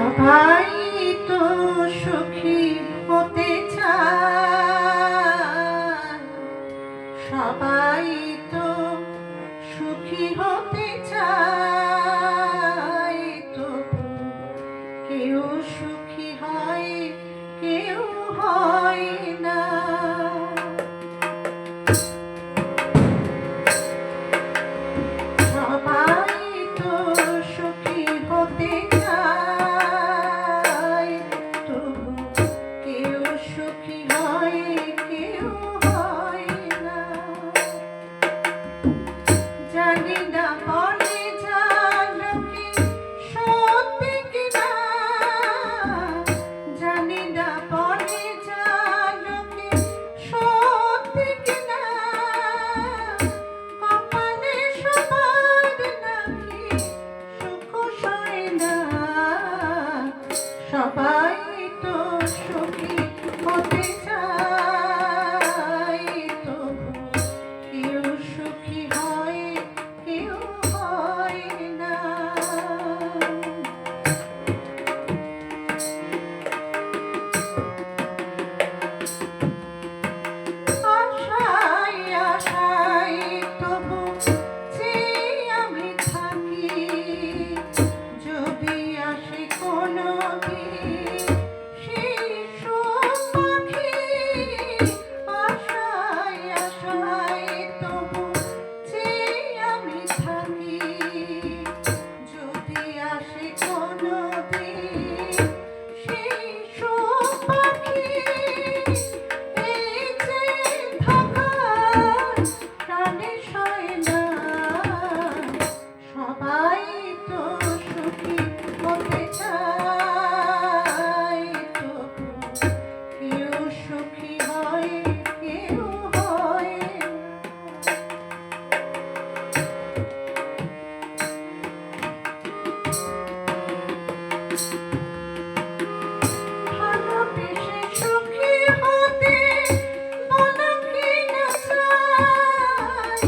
সবাই তো সুখী হতে চায়, সবাই তো সুখী হতে চায়, তবু কেউ সুখী হয়, কেউ হয় না। সবাই তো সুখী হতে চায়, তবু কেউ সুখী হয়, কেউ হয় না। জানি না বলে যা লোকে সত্যি কিনা, জানি না বলে যা লোকে সত্যি কিনা, কপালে সবার নাকি সুখ সয় না। সবাই তো সুখী হতে চায়, তবু কেউ সুখী হয়, কেউ হয় না। আশায় আশায় তবু যে আমি থাকি, যদি আসে কোনো দিন সেই সুখ পাখি। আশায় আশায় তবু যে আমি থাকি, যদি আসে কোনো দিন সেই সুখ পাখি। এই যে থাকা প্রাণে সয় না, সবাই তো সুখী হতে চায়, তবু কেউ সুখী হয়, কেউ হয় না। ভালোবেসে সুখী হতে বলো কি না চায়,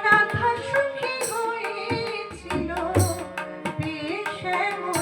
রাধা সুখী হয়েছিল বেশ এমন